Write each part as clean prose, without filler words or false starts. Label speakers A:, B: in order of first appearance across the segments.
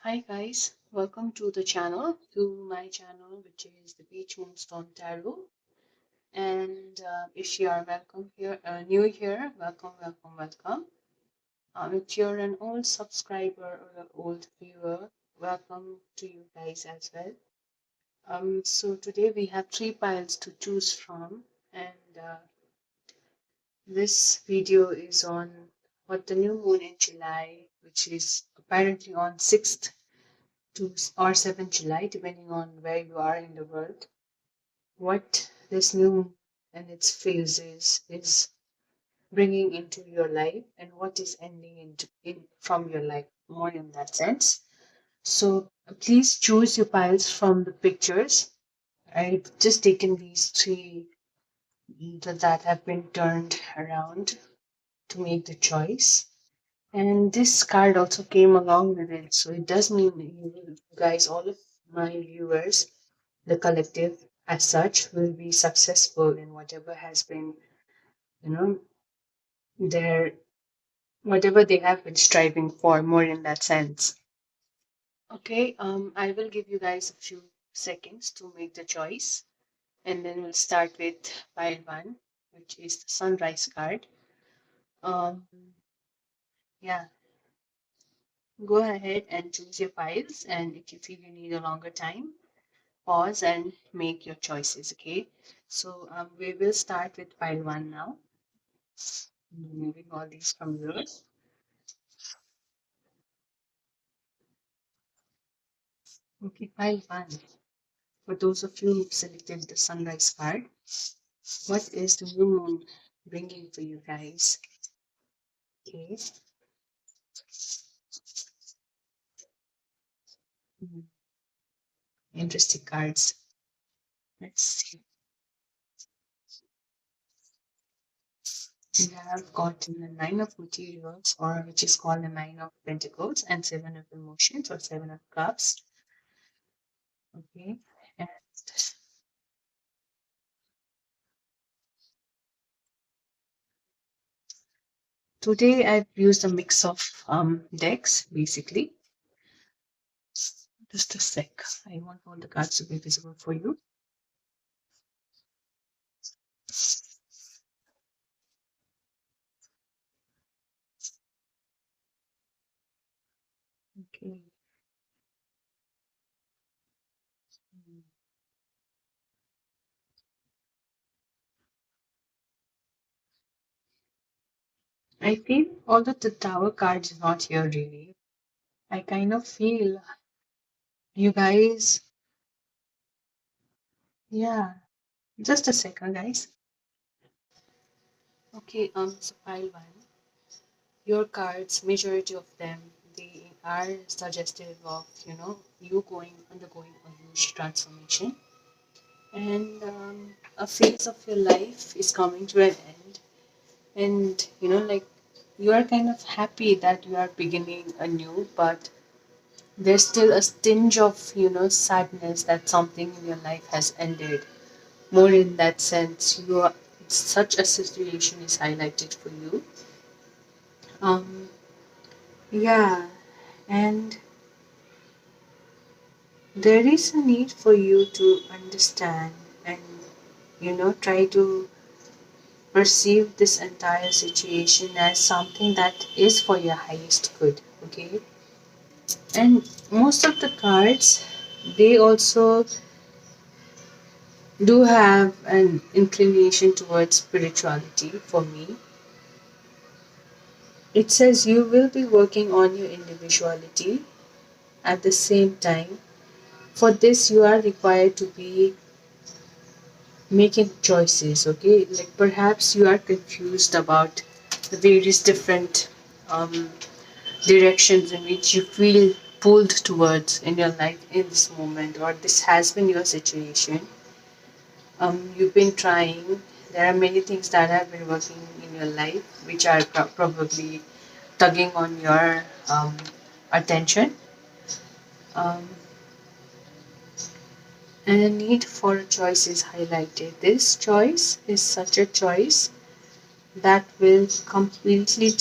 A: Hi guys, welcome to my channel, which is the peach.moonstonetarot. And if you are welcome here, new here, welcome. If you're an old subscriber or an old viewer, welcome to you guys as well. So today we have three piles to choose from, and this video is on what the new moon in July, which is apparently on 6th to or 7th July, depending on where you are in the world. What this new and its phases is bringing into your life, and what is ending from your life, more in that sense. So please choose your piles from the pictures. I've just taken these three that have been turned around to make the choice. And this card also came along with it. So it does mean you guys, all of my viewers, the collective as such, will be successful in whatever has been, you know, their whatever they have been striving for, more in that sense. Okay, I will give you guys a few seconds to make the choice, and then we'll start with pile one, which is the sunrise card. Um, yeah, go ahead and choose your piles, and if you feel you need a longer time, pause and make your choices. Okay, so we will start with pile one now. Removing all these from yours. Okay, pile one. For those of you who selected the sunrise card, what is the new moon bringing for you guys? Okay. Mhm. Interesting cards. Let's see. We have gotten the Nine of Materials, or which is called the Nine of Pentacles, and Seven of Emotions, or Seven of Cups. Okay. And today I've used a mix of decks, basically. Just a sec. I want all the cards to be visible for you. Okay. I feel, although the Tower card is not here really, I kind of feel you guys, yeah, just a second, guys. Okay, so pile one, your cards, majority of them, they are suggestive of, you undergoing a huge transformation, and a phase of your life is coming to an end, and like you are kind of happy that you are beginning anew, but there's still a tinge of sadness that something in your life has ended, more in that sense. You are, such a situation is highlighted for you. um yeah, and there is a need for you to understand and try to perceive this entire situation as something that is for your highest good. Okay, and most of the cards, they also do have an inclination towards spirituality for me. It says you will be working on your individuality at the same time. For this, you are required to be making choices, okay? Like perhaps you are confused about the various different um, directions in which you feel pulled towards in your life in this moment, or this has been your situation. You've been trying. There are many things that have been working in your life which are probably tugging on your attention, um, and the need for a choice is highlighted. This choice is such a choice that will completely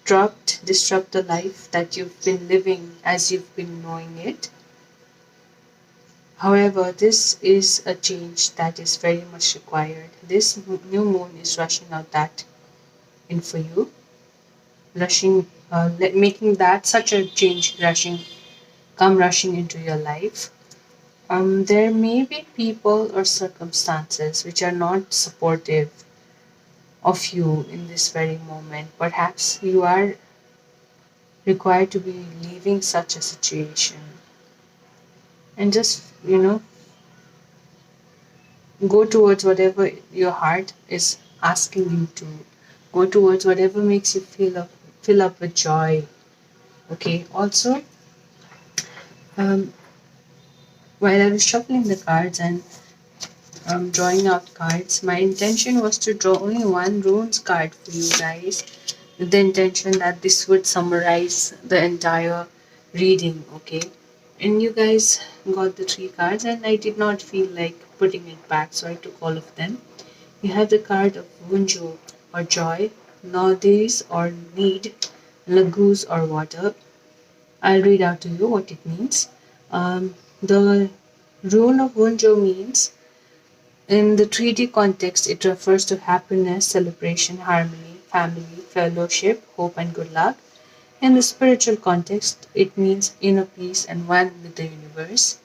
A: disrupt the life that you've been living as you've been knowing it. However, this is a change that is very much required. This new moon is rushing out that in for you, making that such a change rushing into your life. There may be people or circumstances which are not supportive of you in this very moment. Perhaps you are required to be leaving such a situation and just, go towards whatever your heart is asking you to. Go towards whatever makes you fill up with joy. Okay. Also, um, while I was shuffling the cards and drawing out cards, my intention was to draw only one runes card for you guys, with the intention that this would summarize the entire reading. Okay. And you guys got the three cards, and I did not feel like putting it back, so I took all of them. You have the card of Wunjo or joy, Nowadays or need, Lagoose or water. I'll read out to you what it means. The rune of Wunjo means, in the 3D context, it refers to happiness, celebration, harmony, family, fellowship, hope, and good luck. In the spiritual context, it means inner peace and one with the universe,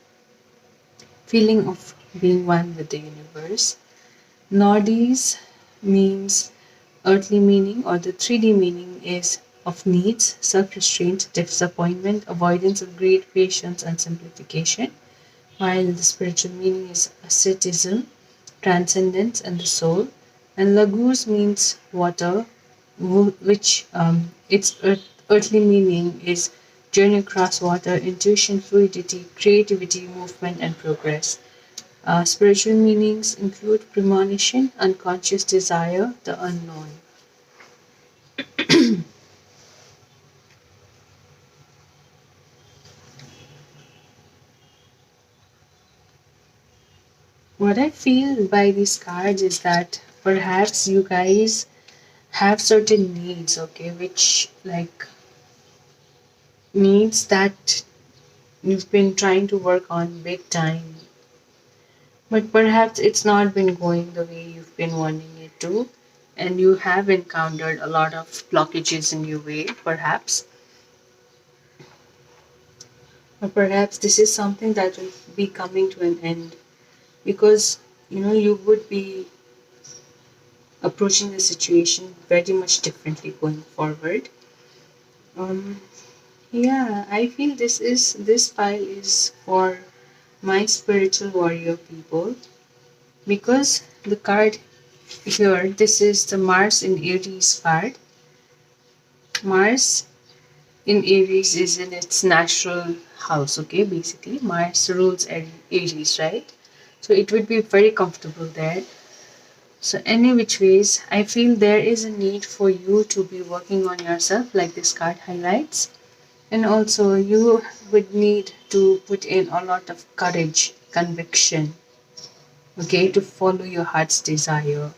A: feeling of being one with the universe. Nodis means earthly meaning, or the 3D meaning is of needs, self restraint, disappointment, avoidance of greed, patience, and simplification, while the spiritual meaning is asceticism, transcendence, and the soul. And Laguz means water, which its earthly meaning is journey across water, intuition, fluidity, creativity, movement, and progress. Spiritual meanings include premonition, unconscious desire, the unknown. What I feel by these cards is that perhaps you guys have certain needs, okay, which like needs that you've been trying to work on big time, but perhaps it's not been going the way you've been wanting it to, and you have encountered a lot of blockages in your way, perhaps. Or perhaps this is something that will be coming to an end because you would be approaching the situation very much differently going forward. Um, yeah, I feel this file is for my spiritual warrior people because the card here, this is the Mars in Aries card. Mars in Aries is in its natural house, okay? Basically, Mars rules Aries, right? So it would be very comfortable there. So, any which ways, I feel there is a need for you to be working on yourself, like this card highlights. And also, you would need to put in a lot of courage, conviction, okay, to follow your heart's desire.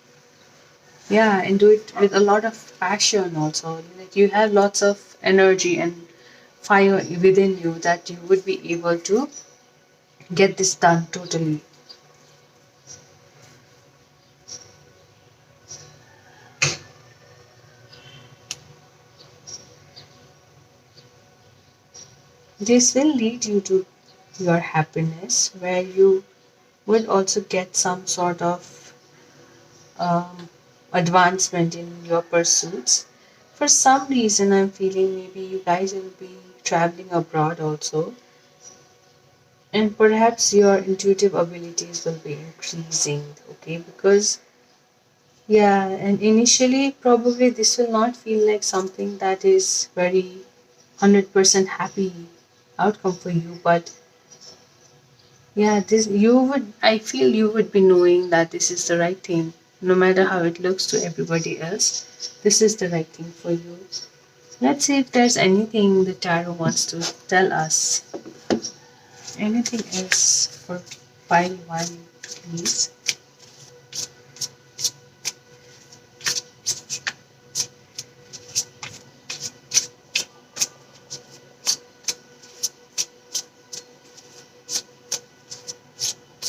A: Yeah, and do it with a lot of passion also. Like you have lots of energy and fire within you that you would be able to get this done totally. This will lead you to your happiness, where you would also get some sort of um, advancement in your pursuits. For some reason, I'm feeling maybe you guys will be traveling abroad also, and perhaps your intuitive abilities will be increasing, okay? Because, yeah, and initially, probably this will not feel like something that is very 100% happy outcome for you, but yeah, this you would, I feel you would be knowing that this is the right thing, no matter how it looks to everybody else. This is the right thing for you. Let's see if there's anything the tarot wants to tell us. Anything else for pile one, please?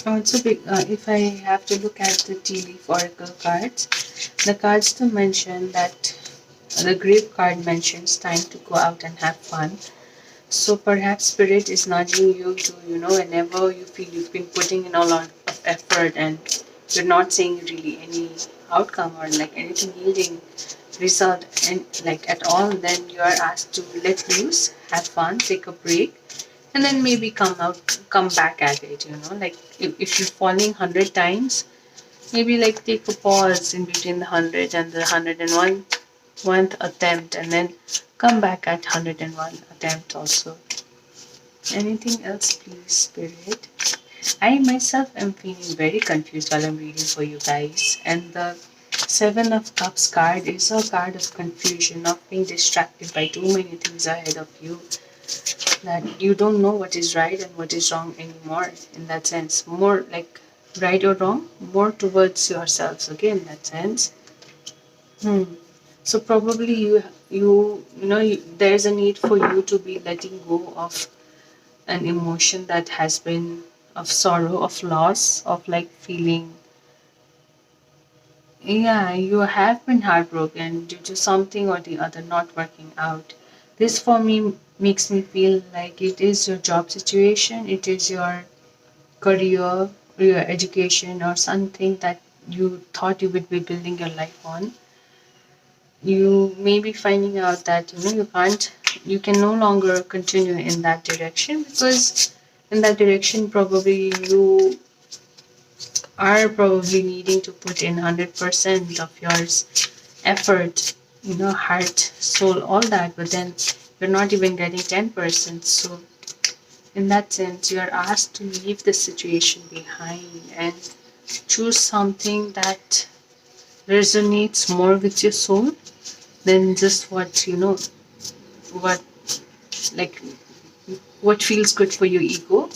A: Also, if I have to look at the tea leaf oracle cards, the cards do mention that the grave card mentions time to go out and have fun. So perhaps spirit is nudging you to, whenever you feel you've been putting in a lot of effort and you're not seeing really any outcome or like anything yielding result and like at all, then you are asked to let loose, have fun, take a break, and then maybe come back at it. Like if you're falling 100 times, maybe like take a pause in between the 100 and the 101th attempt, and then come back at 101 attempt also. Anything else, please, Spirit? I myself am feeling very confused while I'm reading for you guys. And the Seven of Cups card is a card of confusion, of being distracted by too many things ahead of you, that you don't know what is right and what is wrong anymore in that sense. More like right or wrong, more towards yourselves, okay, in that sense. So probably there's a need for you to be letting go of an emotion that has been of sorrow, of loss, of like feeling, yeah, you have been heartbroken due to something or the other not working out. This for me makes me feel like it is your job situation, it is your career, your education, or something that you thought you would be building your life on. You may be finding out that you can no longer continue in that direction, because in that direction probably you are probably needing to put in 100% of yours effort, heart, soul, all that, but then you're not even getting 10%. So in that sense, you are asked to leave the situation behind and choose something that resonates more with your soul than just what like what feels good for your ego.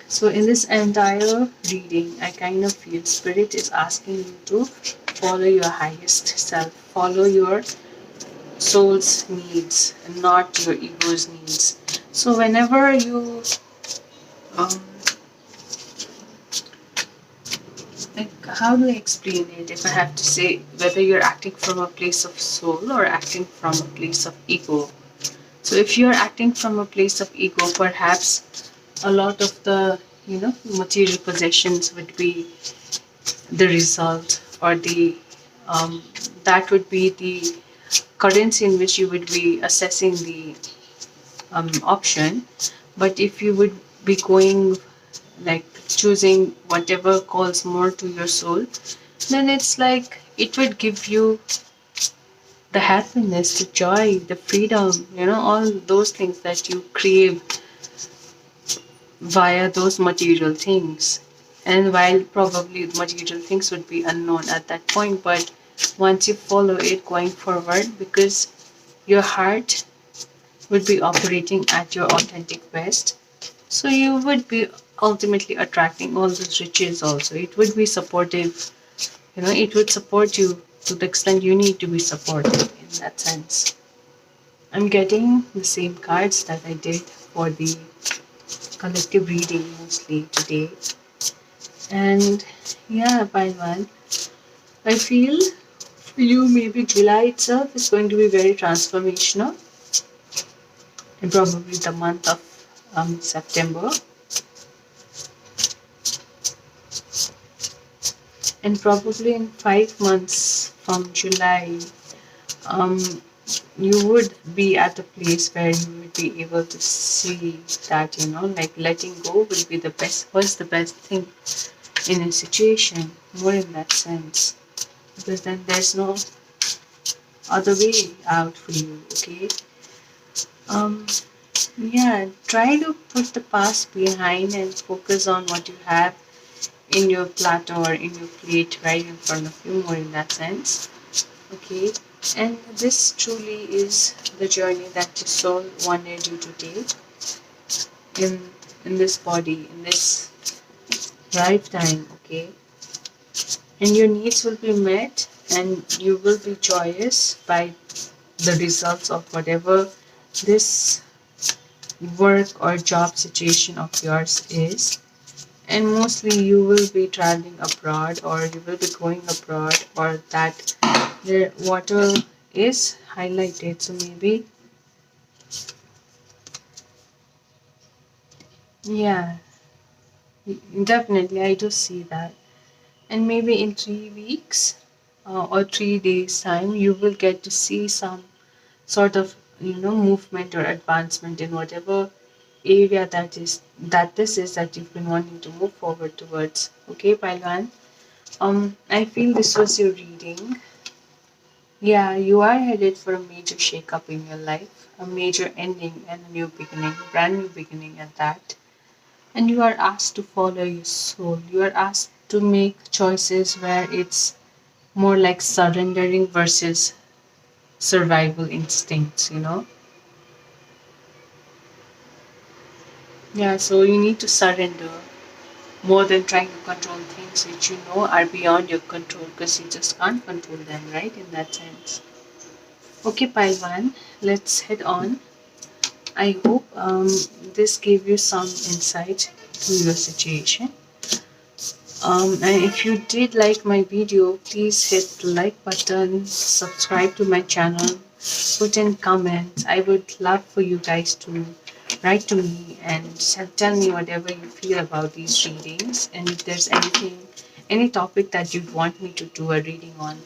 A: So in this entire reading, I kind of feel Spirit is asking you to follow your highest self, follow your soul's needs and not your ego's needs. So whenever you um, like, how do I explain it? If I have to say whether you're acting from a place of soul or acting from a place of ego. So if you're acting from a place of ego, perhaps a lot of the material possessions would be the result, or the that would be the currency in which you would be assessing the option. But if you would be going like choosing whatever calls more to your soul, then it's like it would give you the happiness, the joy, the freedom, all those things that you crave via those material things. And while probably material things would be unknown at that point, but once you follow it going forward, because your heart would be operating at your authentic best, so you would be ultimately attracting all those riches also. It would be supportive, it would support you to the extent you need to be supported in that sense. I'm getting the same cards that I did for the collective reading mostly today. And yeah, by one, I feel for you maybe July itself is going to be very transformational, and probably the month of September, and probably in 5 months from July, um, you would be at a place where you would be able to see that like letting go will be the best, was the best thing in a situation, more in that sense, because then there's no other way out for you, okay? um yeah, try to put the past behind and focus on what you have in your platter or in your plate right in front of you, more in that sense, okay? And this truly is the journey that your soul wanted you to take in this body, in this lifetime, okay? And your needs will be met, and you will be joyous by the results of whatever this work or job situation of yours is. And mostly you will be traveling abroad, or you will be going abroad, or that the water is highlighted. So maybe, yeah, definitely, I do see that. And maybe in 3 weeks or 3 days' time, you will get to see some sort of movement or advancement in whatever area that this is that you've been wanting to move forward towards. Okay, Pailan. I feel this was your reading. Yeah, you are headed for a major shakeup in your life, a major ending and a new beginning, brand new beginning at that. And you are asked to follow your soul. You are asked to make choices where it's more like surrendering versus survival instincts. Yeah, so you need to surrender more than trying to control things which you know are beyond your control, because you just can't control them, right? In that sense. Okay, Pailwan, let's head on. I hope this gave you some insight to your situation. And if you did like my video, please hit the like button, subscribe to my channel, put in comments. I would love for you guys to write to me and tell me whatever you feel about these readings. And if there's anything, any topic that you'd want me to do a reading on,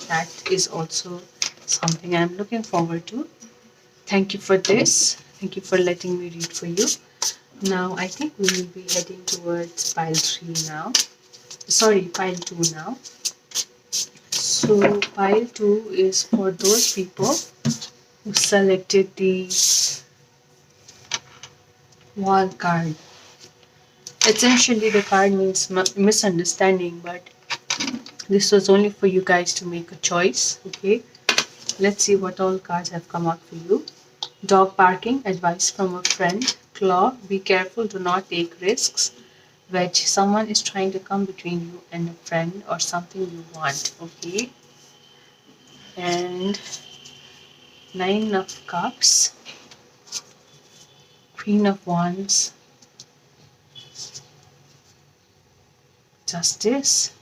A: that is also something I'm looking forward to. Thank you for this. Thank you for letting me read for you. Now, I think we will be heading towards pile 3 now. Sorry, pile 2 now. So, pile 2 is for those people who selected the wall card. Essentially, the card means misunderstanding, but this was only for you guys to make a choice. Okay, let's see what all cards have come out for you. Dog barking, advice from a friend. Claw, be careful, do not take risks. Wedge, someone is trying to come between you and a friend or something you want. Okay, and Nine of Cups, Queen of Wands, Justice,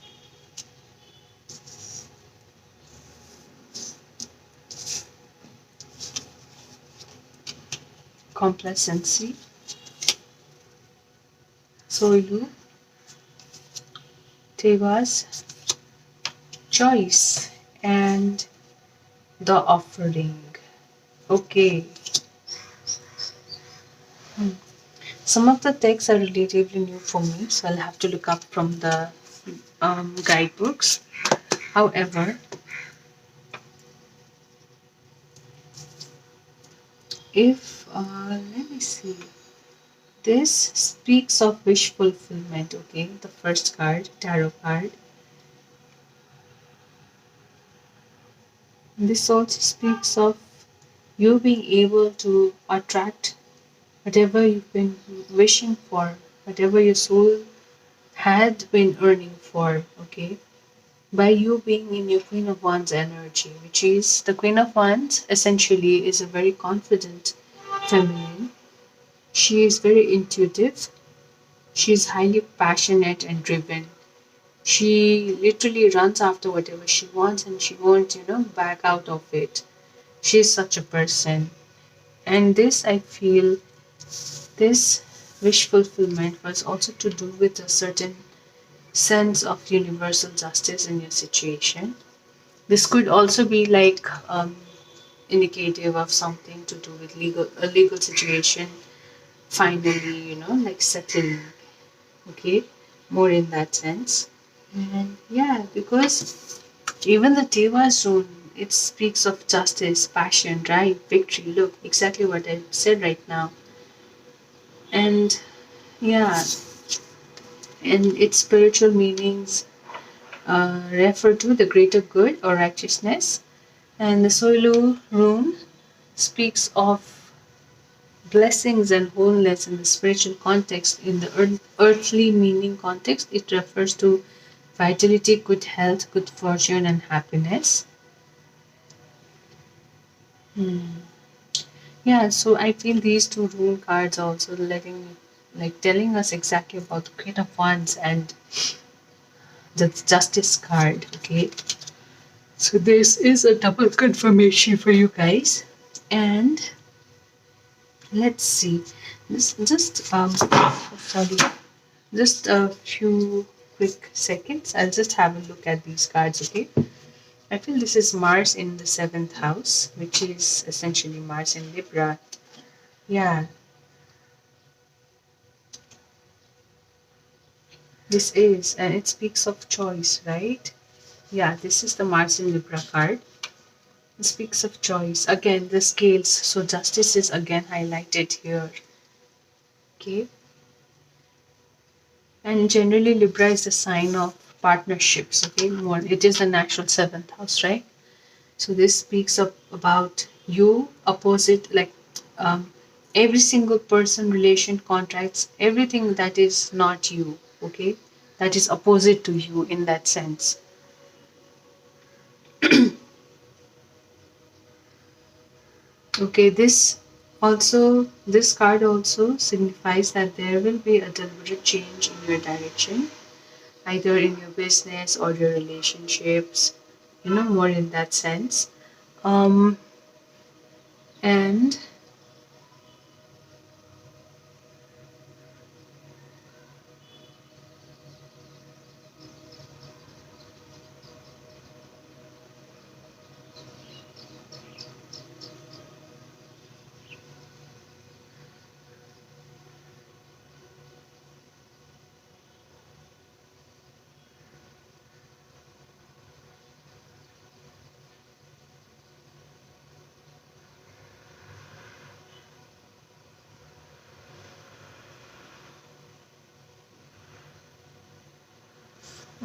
A: Complacency, Soilu, Tevas, Choice, and The Offering. Okay. Some of the texts are relatively new for me, so I'll have to look up from the guidebooks. However, if let me see, this speaks of wish fulfillment. Okay, the first card, tarot card. This also speaks of you being able to attract whatever you've been wishing for, whatever your soul had been earning for. Okay, by you being in your Queen of Wands energy, which is the Queen of Wands essentially is a very confident feminine. She is very intuitive. She is highly passionate and driven. She literally runs after whatever she wants and she won't, back out of it. She is such a person. And this, I feel, this wish fulfillment was also to do with a certain sense of universal justice in your situation. This could also be like indicative of something to do with a legal situation finally, like settling. Okay, more in that sense. And yeah, because even the Deva zone, it speaks of justice, passion, drive, victory. Look, exactly what I said right now. And yeah, and its spiritual meanings refer to the greater good or righteousness. And the Soilu rune speaks of blessings and wholeness in the spiritual context. In the earthly meaning context, it refers to vitality, good health, good fortune, and happiness. Yeah, so I feel these two rune cards also letting me like telling us exactly about the Queen of Wands and the Justice card. Okay, so this is a double confirmation for you guys, and let's see. This just sorry, just a few quick seconds. I'll just have a look at these cards. Okay, I feel this is Mars in the seventh house, which is essentially Mars in Libra. Yeah, this is, and it speaks of choice, right? Yeah, this is the Mars in Libra card. It speaks of choice. Again, the scales. So justice is again highlighted here. Okay. And generally, Libra is the sign of partnerships. Okay. More, it is the natural seventh house, right? So this speaks of about you, opposite, like every single person, relation, contracts, everything that is not you. Okay. That is opposite to you in that sense. Okay, this card also signifies that there will be a deliberate change in your direction, either in your business or your relationships, more in that sense. Um, and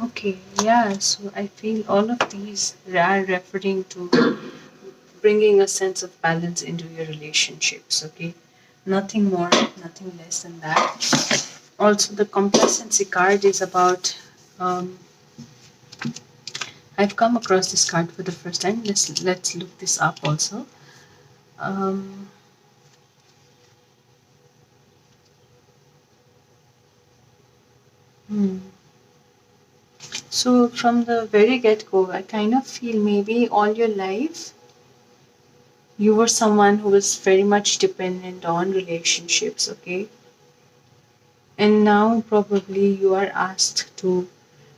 A: okay, yeah, so I feel all of these are referring to bringing a sense of balance into your relationships, okay? Nothing more, nothing less than that. Also, the complacency card is about I've come across this card for the first time. Let's look this up also. Um, hmm. So from the very get-go, I kind of feel maybe all your life you were someone who was very much dependent on relationships, okay? And now probably you are asked to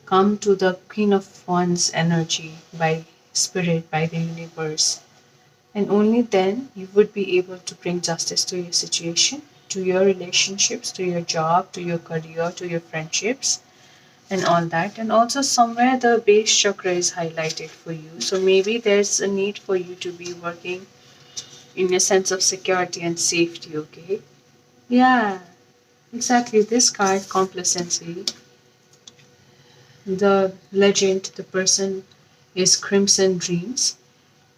A: come to the Queen of Wands energy by spirit, by the universe. And only then you would be able to bring justice to your situation, to your relationships, to your job, to your career, to your friendships, and all that. And also, somewhere the base chakra is highlighted for you. So maybe there's a need for you to be working in a sense of security and safety, okay? Yeah, exactly. This card, complacency, the legend, the person is Crimson Dreams.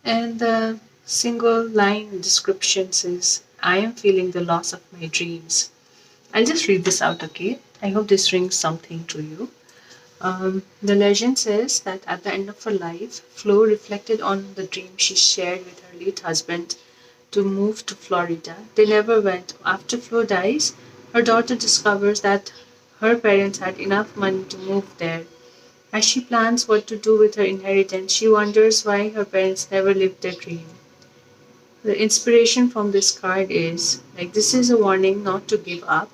A: And the single line description says, I am feeling the loss of my dreams. I'll just read this out, okay? I hope this rings something to you. The legend says that at the end of her life, Flo reflected on the dream she shared with her late husband to move to Florida. They never went. After Flo dies, her daughter discovers that her parents had enough money to move there. As she plans what to do with her inheritance, she wonders why her parents never lived their dream. The inspiration from this card is like this is a warning not to give up.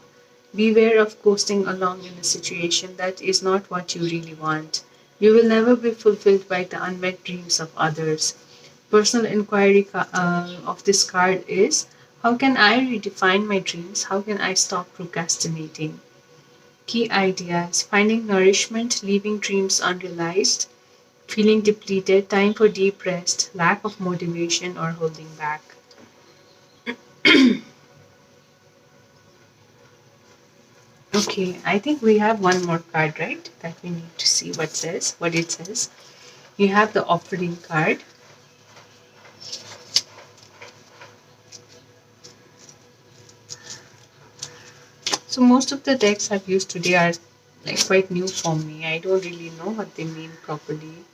A: Beware of coasting along in a situation that is not what you really want. You will never be fulfilled by the unmet dreams of others. Personal inquiry of this card is how can I redefine my dreams? How can I stop procrastinating? Key ideas finding nourishment, leaving dreams unrealized, feeling depleted, time for deep rest, lack of motivation, or holding back. Okay, I think we have one more card, right? That we need to see what it says. You have the offering card. So most of the decks I've used today are like quite new for me. I don't really know what they mean properly.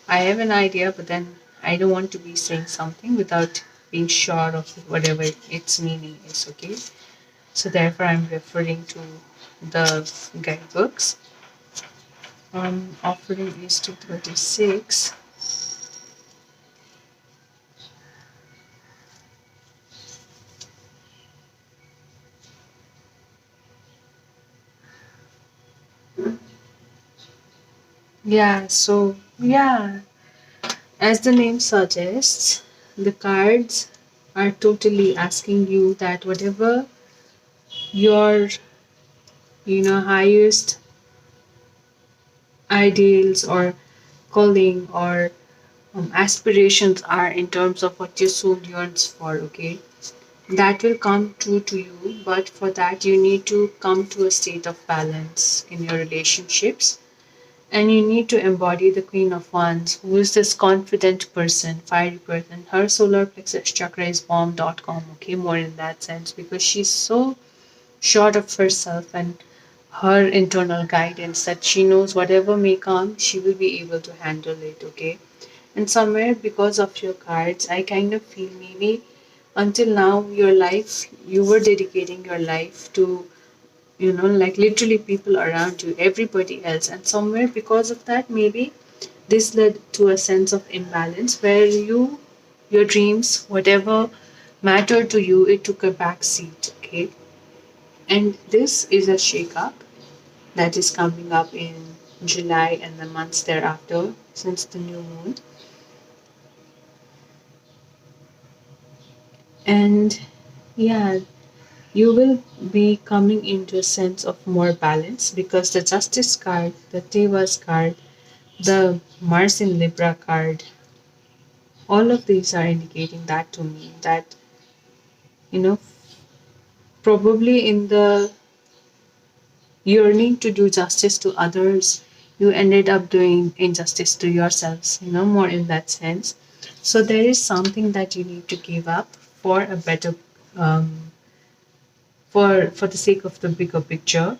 A: I have an idea, but then I don't want to be saying something without being sure of whatever its meaning is, okay? So therefore, I'm referring to the guidebooks. Offering is 236. Yeah, as the name suggests, the cards are totally asking you that whatever your highest ideals or calling or aspirations are in terms of what your soul yearns for, okay, that will come true to you. But for that, you need to come to a state of balance in your relationships, and you need to embody the Queen of Wands, who is this confident person, fiery person. Her solar plexus chakra is bomb.com, okay, more in that sense, because she's so sure of herself and her internal guidance that she knows whatever may come, she will be able to handle it, okay. And somewhere because of your cards, I kind of feel maybe until now, your life, you were dedicating your life to, like literally people around you, everybody else. And somewhere because of that, maybe this led to a sense of imbalance where your dreams, whatever mattered to you, it took a back seat, okay? And this is a shake-up that is coming up in July and the months thereafter, since the new moon. And yeah, you will be coming into a sense of more balance because the Justice card, the Devas card, the Mars in Libra card, all of these are indicating that to me that, you know, probably in the yearning to do justice to others, you ended up doing injustice to yourselves, more in that sense. So there is something that you need to give up for a better, um, for the sake of the bigger picture.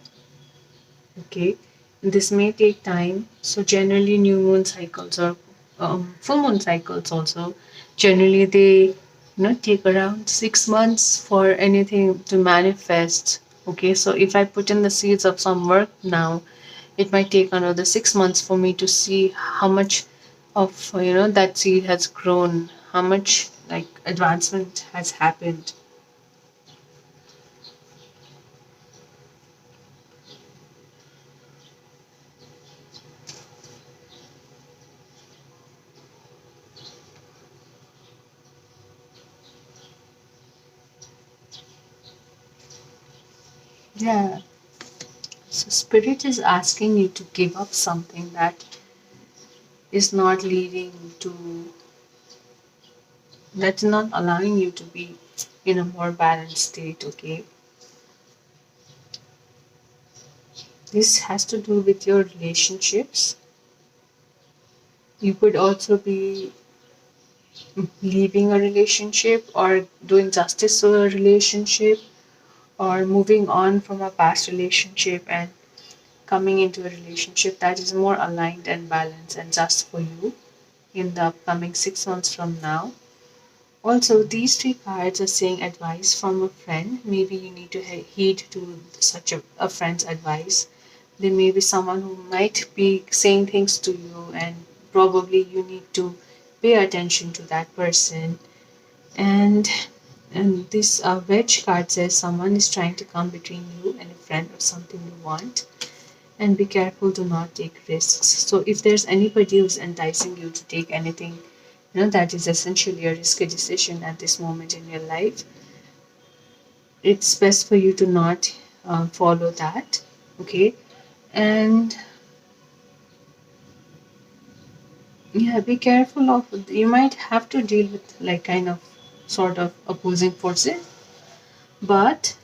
A: Okay, this may take time. So generally, new moon cycles or full moon cycles also generally they take around 6 months for anything to manifest. Okay, so if I put in the seeds of some work now, it might take another 6 months for me to see how much of that seed has grown, how much like advancement has happened. Yeah. So, Spirit is asking you to give up something that is not leading to, that's not allowing you to be in a more balanced state, okay? This has to do with your relationships. You could also be leaving a relationship or doing justice to a relationship or moving on from a past relationship and coming into a relationship that is more aligned and balanced and just for you in the upcoming 6 months from now. Also, these three cards are saying advice from a friend. Maybe you need to heed to such a friend's advice. There may be someone who might be saying things to you, and probably you need to pay attention to that person. And this wedge card says someone is trying to come between you and a friend or something you want. And be careful to not take risks. So if there's anybody who's enticing you to take anything that is essentially a risky decision at this moment in your life, it's best for you to not follow that, okay. And yeah, be careful of, you might have to deal with like kind of sort of opposing forces, but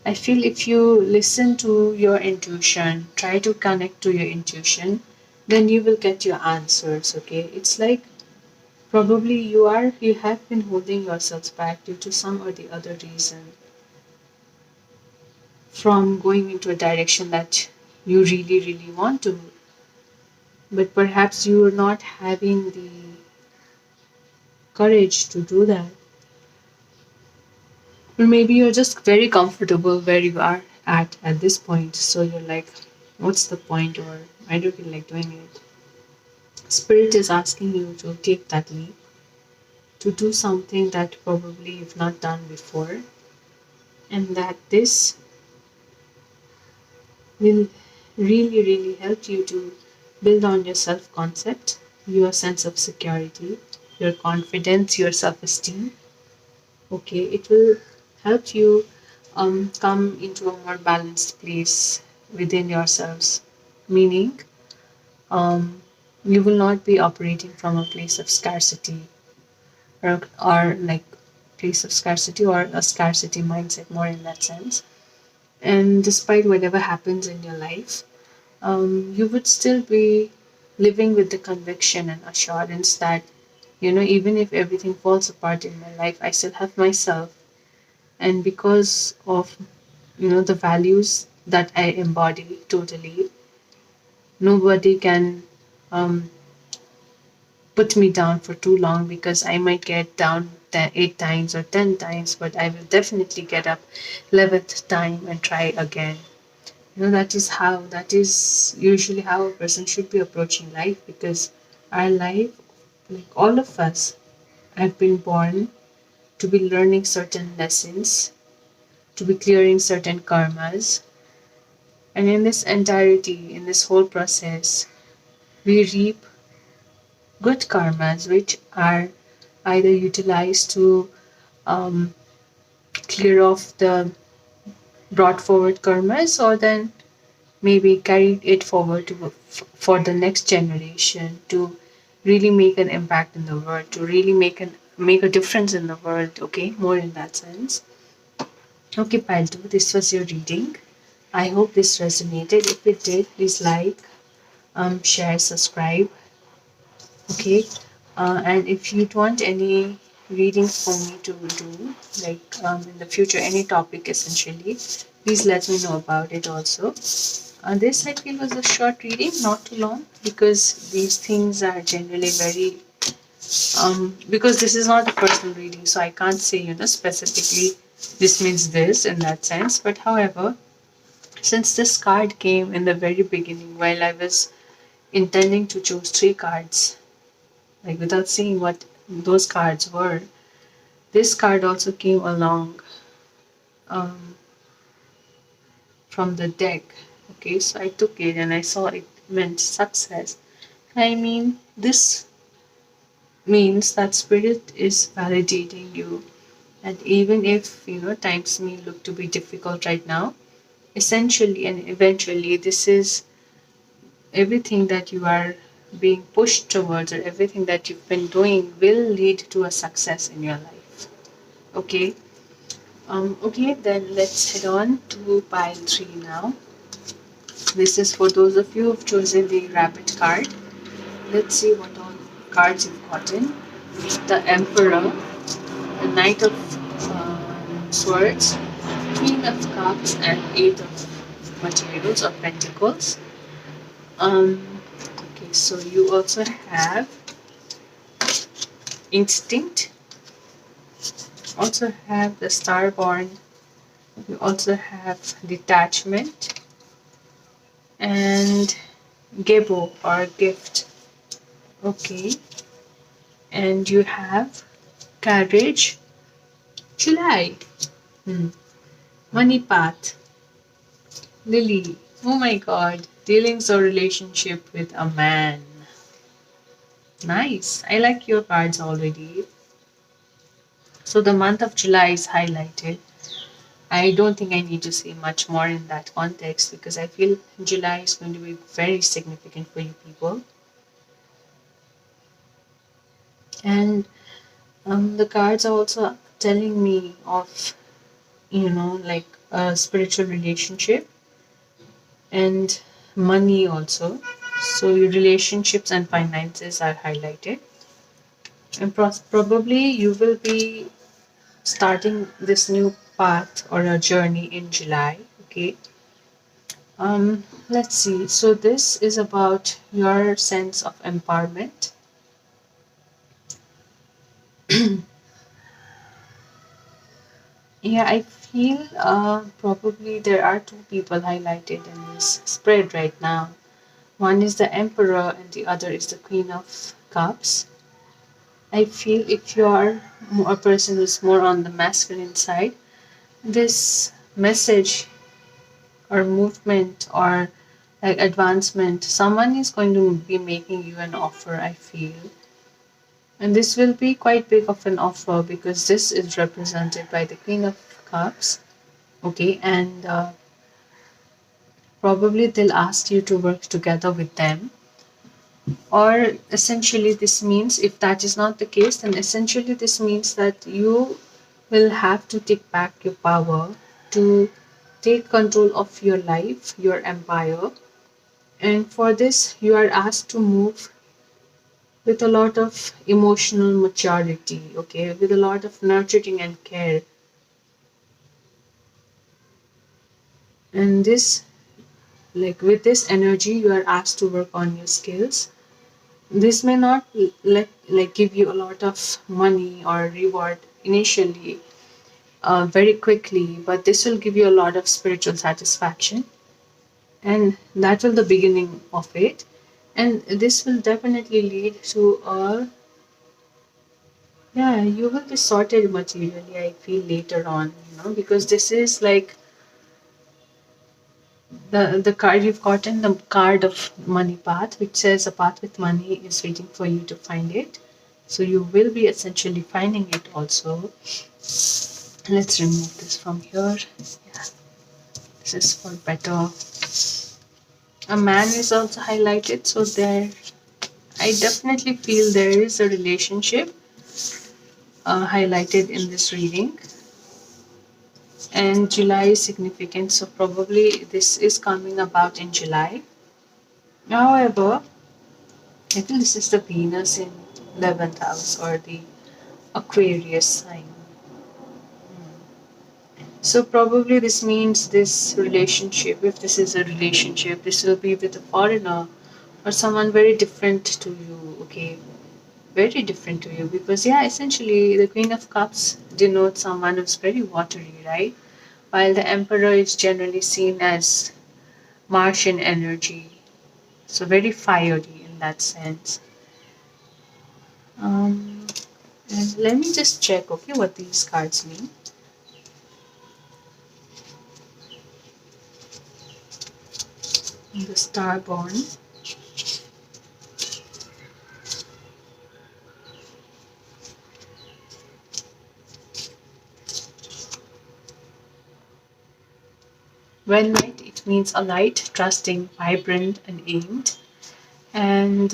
A: I feel if you listen to your intuition, try to connect to your intuition, then you will get your answers, okay. It's like probably you have been holding yourselves back due to some or the other reason from going into a direction that you really, really want to. But perhaps you're not having the courage to do that. Or maybe you're just very comfortable where you are at this point. So you're like, what's the point? Or I don't feel like doing it. Spirit is asking you to take that leap, to do something that probably you've not done before, and that this will really, really help you to build on your self concept, your sense of security, your confidence, your self esteem. Okay, it will help you come into a more balanced place within yourselves, meaning um, you will not be operating from a place of scarcity or like place of scarcity or a scarcity mindset, more in that sense. And despite whatever happens in your life, you would still be living with the conviction and assurance that, even if everything falls apart in my life, I still have myself. And because of, the values that I embody totally, nobody can um, put me down for too long, because I might get down 8 times or 10 times, but I will definitely get up 11th time and try again. That is usually how a person should be approaching life, because our life, like all of us, have been born to be learning certain lessons, to be clearing certain karmas. And in this entirety, in this whole process, we reap good karmas, which are either utilized to um, clear off the brought forward karmas, or then maybe carry it forward for the next generation to really make an impact in the world, to really make a difference in the world. Okay, more in that sense. Okay, Paltu, this was your reading. I hope this resonated. If it did, please like, share, subscribe. Okay, and if you want any readings for me to do, like in the future, any topic essentially, please let me know about it also. This I feel was a short reading, not too long, because these things are generally very because this is not a personal reading, so I can't say specifically this means this in that sense. But however, since this card came in the very beginning, while I was intending to choose 3 cards, like without seeing what those cards were, this card also came along um, from the deck. Okay, so I took it and I saw it meant success. I mean, this means that spirit is validating you. And even if, times may look to be difficult right now, essentially and eventually, this is everything that you are being pushed towards, or everything that you've been doing will lead to a success in your life. Okay. Okay, then let's head on to pile 3 now. This is for those of you who've chosen the rabbit card. Let's see what all cards you've gotten. The Emperor, the Knight of Swords, Queen of Cups, and Eight of Materials or Pentacles. Okay, so you also have Instinct, also have the Starborn, you also have Detachment, and Gebo or Gift. Okay, and you have Courage, July, Money Path, Lily. Oh my god, dealings or relationship with a man. Nice. I like your cards already. So the month of July is highlighted. I don't think I need to say much more in that context, because I feel July is going to be very significant for you people. And the cards are also telling me of, like a spiritual relationship and money also. So your relationships and finances are highlighted. And probably you will be starting this new path or a journey in July. Okay. Let's see. So this is about your sense of empowerment. Yeah, I feel probably there are two people highlighted in this spread right now. One is the Emperor and the other is the Queen of Cups. I feel if you are a person who's more on the masculine side, this message or movement or like advancement, someone is going to be making you an offer, I feel. And this will be quite big of an offer because this is represented by the Queen of Cups. Okay, and probably they'll ask you to work together with them. Or essentially, this means if that is not the case, then essentially this means that you will have to take back your power to take control of your life, your empire. And for this, you are asked to move with a lot of emotional maturity, okay, with a lot of nurturing and care. And this, like with this energy, you are asked to work on your skills. This may not like give you a lot of money or reward initially, very quickly, but this will give you a lot of spiritual satisfaction, and that will the beginning of it. And this will definitely lead to a, yeah, you will be sorted materially, I feel, later on, because this is like the card you've gotten, the card of money path, which says a path with money is waiting for you to find it. So you will be essentially finding it also. Let's remove this from here. Yeah, this is for better. A man is also highlighted, so there I definitely feel there is a relationship highlighted in this reading. And July is significant, so probably this is coming about in July. However, I feel this is the Venus in 11th house or the Aquarius sign. So probably this means this relationship, if this is a relationship, this will be with a foreigner or someone very different to you, okay? Very different to you because, yeah, essentially the Queen of Cups denotes someone who's very watery, right? While the Emperor is generally seen as Martian energy, so very fiery in that sense. And let me just check, okay, what these cards mean. The Starborn. When light, it means a light, trusting, vibrant, and aimed. And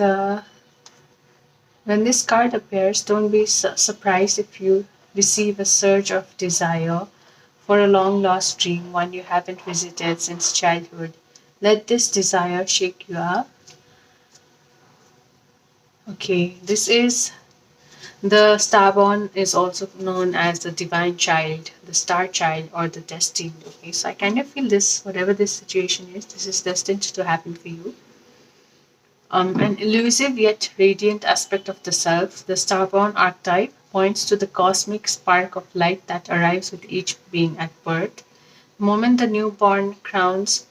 A: when this card appears, don't be surprised if you receive a surge of desire for a long lost dream, one you haven't visited since childhood. Let this desire shake you up. Okay, this is the Starborn is also known as the divine child, the star child, or the destined. Okay, so I kind of feel this, whatever this situation is, this is destined to happen for you. An elusive yet radiant aspect of the self, the Starborn archetype points to the cosmic spark of light that arrives with each being at birth. The moment the newborn crowns,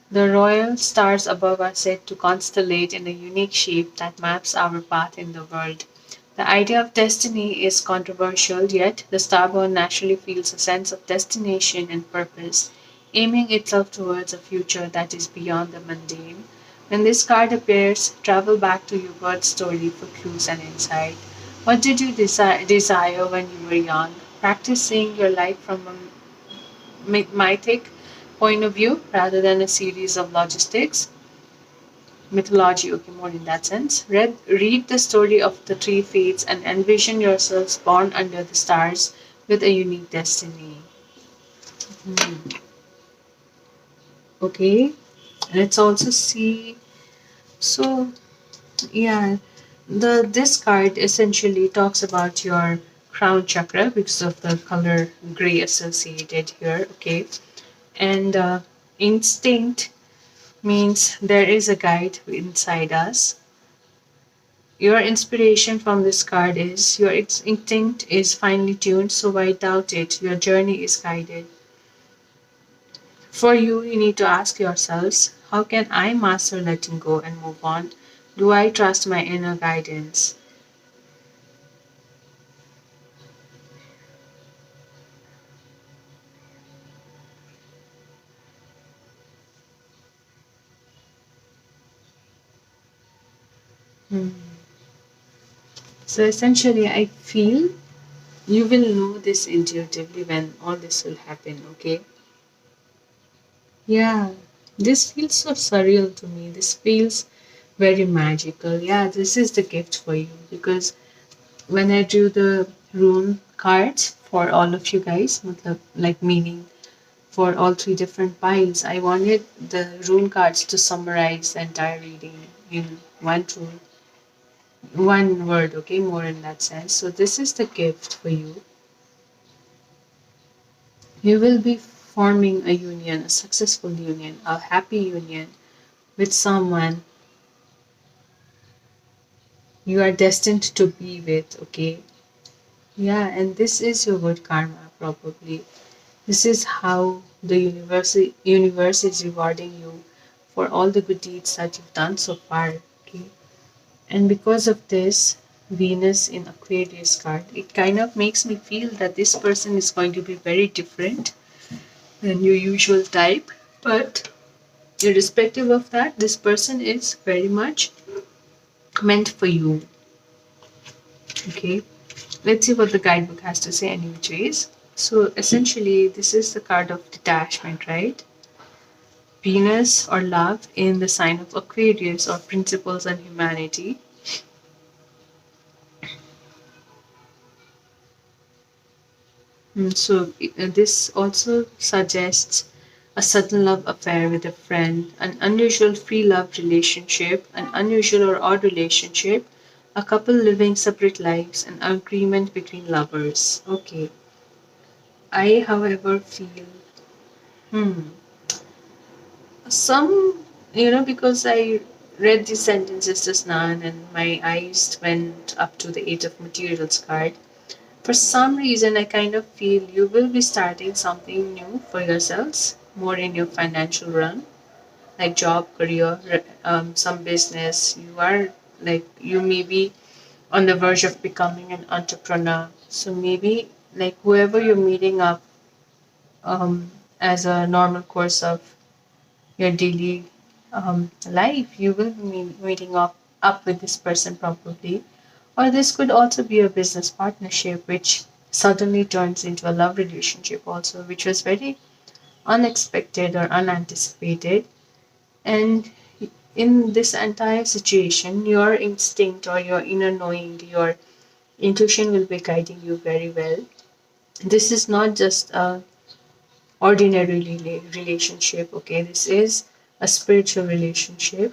A: the royal stars above are said to constellate in a unique shape that maps our path in the world. The idea of destiny is controversial, yet the starborn naturally feels a sense of destination and purpose, aiming itself towards a future that is beyond the mundane. When this card appears, travel back to your birth story for clues and insight. What did you desire when you were young? Practice seeing your life from a mythic point of view rather than a series of logistics. Mythology, okay, more in that sense. Read the story of the three fates and envision yourselves born under the stars with a unique destiny. Hmm. Okay, let's also see. So, yeah, this card essentially talks about your crown chakra because of the color gray associated here. Okay, and instinct means there is a guide inside us. Your inspiration from this card is your instinct is finely tuned, so why doubt it? Your journey is guided. For you, you need to ask yourselves, how can I master letting go and move on? Do I trust my inner guidance? Hmm. So essentially, I feel you will know this intuitively when all this will happen, okay? Yeah, this feels so surreal to me. This feels very magical. Yeah, this is the gift for you because when I drew the rune cards for all of you guys, like meaning for all three different piles, I wanted the rune cards to summarize the entire reading in one word, okay, more in that sense. So this is the gift for you. You will be forming a union, a successful union, a happy union with someone you are destined to be with, okay? Yeah, and this is your good karma, probably. This is how the universe is rewarding you for all the good deeds that you've done so far, okay? And because of this, Venus in Aquarius card, it kind of makes me feel that this person is going to be very different than your usual type, but irrespective of that, this person is very much meant for you, okay? Let's see what the guidebook has to say any which ways. So essentially, this is the card of detachment, right? Venus or love in the sign of Aquarius or principles and humanity. This also suggests a sudden love affair with a friend, an unusual free love relationship, an unusual or odd relationship, a couple living separate lives, an agreement between lovers. Okay. I, however, feel hmm, some, because I read these sentences just now and my eyes went up to the Eight of Materials card. For some reason, I kind of feel you will be starting something new for yourselves, more in your financial realm, like job, career, some business. You may be on the verge of becoming an entrepreneur. So maybe like whoever you're meeting up um, as a normal course of your daily life, you will be meeting up with this person probably. Or this could also be a business partnership, which suddenly turns into a love relationship, also, which was very unexpected or unanticipated. And in this entire situation, your instinct or your inner knowing, your intuition will be guiding you very well. This is not just a ordinary relationship, okay? This is a spiritual relationship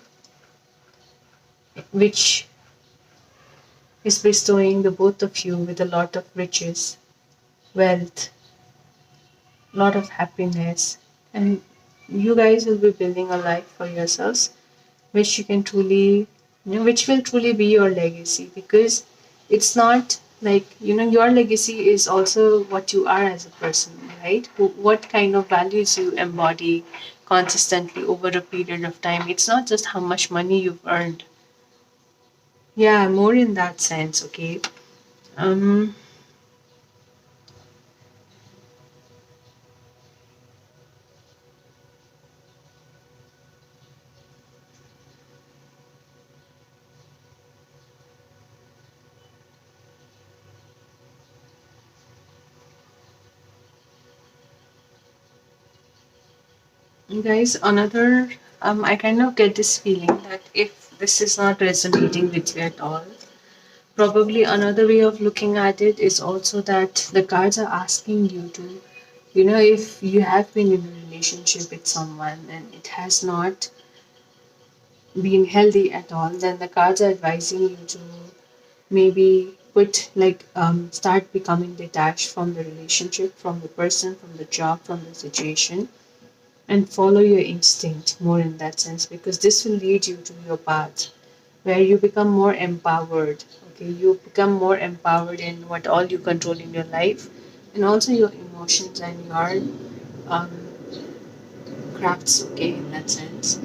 A: which is bestowing the both of you with a lot of riches, wealth, lot of happiness, and you guys will be building a life for yourselves which you can truly, which will truly be your legacy, because it's not like, your legacy is also what you are as a person, right? What kind of values you embody consistently over a period of time. It's not just how much money you've earned. Yeah, more in that sense, okay? um Guys, another, I kind of get this feeling that if this is not resonating with you at all, probably another way of looking at it is also that the cards are asking you to, if you have been in a relationship with someone and it has not been healthy at all, then the cards are advising you to maybe start becoming detached from the relationship, from the person, from the job, from the situation, and follow your instinct more in that sense, because this will lead you to your path. where you become more empowered. Okay, you become more empowered in what all you control in your life, and also your emotions and your um, crafts. Okay, in that sense.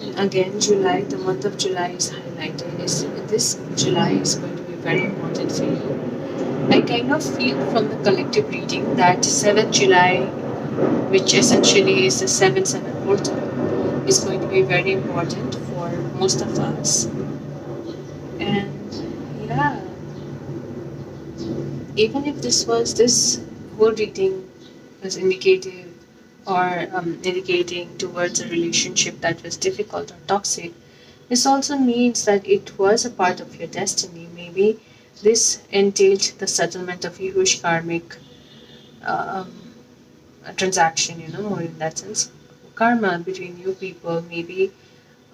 A: And again, July, the month of July is highlighted. Is this July is going to be very important for you. I kind of feel from the collective reading that 7th July, which essentially is the 7-7 portal, is going to be very important for most of us. And yeah, even if this whole reading was indicative or indicating towards a relationship that was difficult or toxic, this also means that it was a part of your destiny. Maybe this entailed the settlement of a huge karmic um, a transaction, or in that sense, karma between you people, maybe.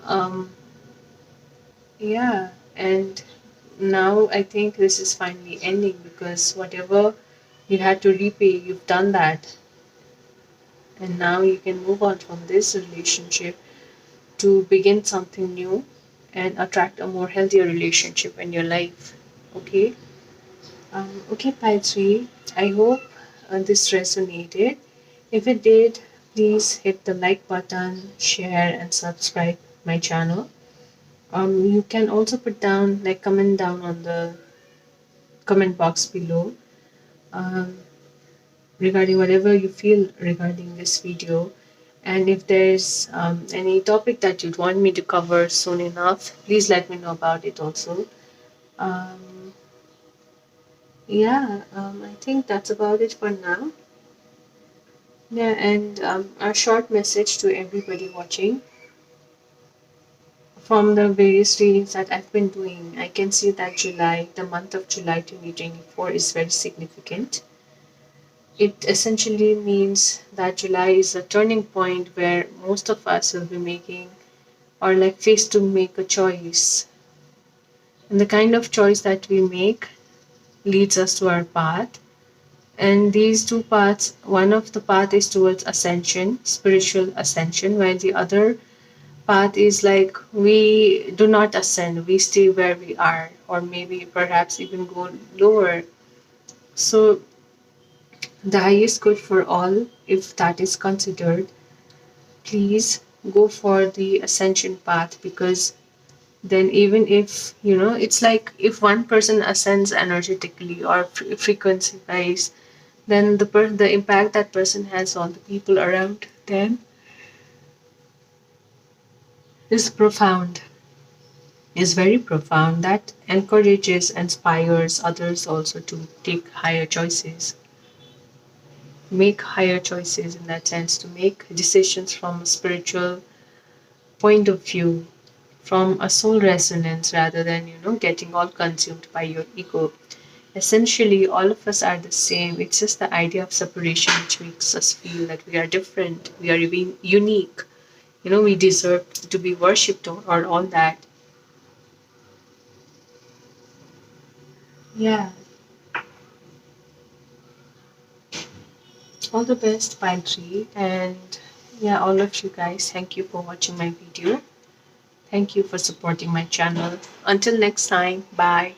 A: Um, yeah, and now I think this is finally ending because whatever you had to repay, you've done that, and now you can move on from this relationship to begin something new and attract a more healthier relationship in your life. Okay. Okay, Pi 3. I hope this resonated. If it did, please hit the like button, share, and subscribe my channel. You can also put down comment down on the comment box below um, regarding whatever you feel regarding this video. And if there's any topic that you'd want me to cover soon enough, please let me know about it also. Um, yeah, I think that's about it for now. Yeah, and a short message to everybody watching. From the various readings that I've been doing, I can see that July, the month of July 2024, is very significant. It essentially means that July is a turning point where most of us will be making or faced to make a choice. And the kind of choice that we make leads us to our path. And these two paths, one of the path is towards ascension, spiritual ascension, while the other path is we do not ascend, we stay where we are, or maybe perhaps even go lower. So the highest good for all, if that is considered, please go for the ascension path, because then even if it's like if one person ascends energetically or frequency wise, then the impact that person has on the people around them is profound, is very profound. That encourages, inspires others also to take higher choices, make higher choices in that sense, to make decisions from a spiritual point of view, from a soul resonance, rather than getting all consumed by your ego. Essentially, all of us are the same. It's just the idea of separation which makes us feel that we are different, we are even unique. We deserve to be worshipped, or all that. Yeah. All the best, Pine Tree. And yeah, all of you guys, thank you for watching my video. Thank you for supporting my channel. Until next time, bye.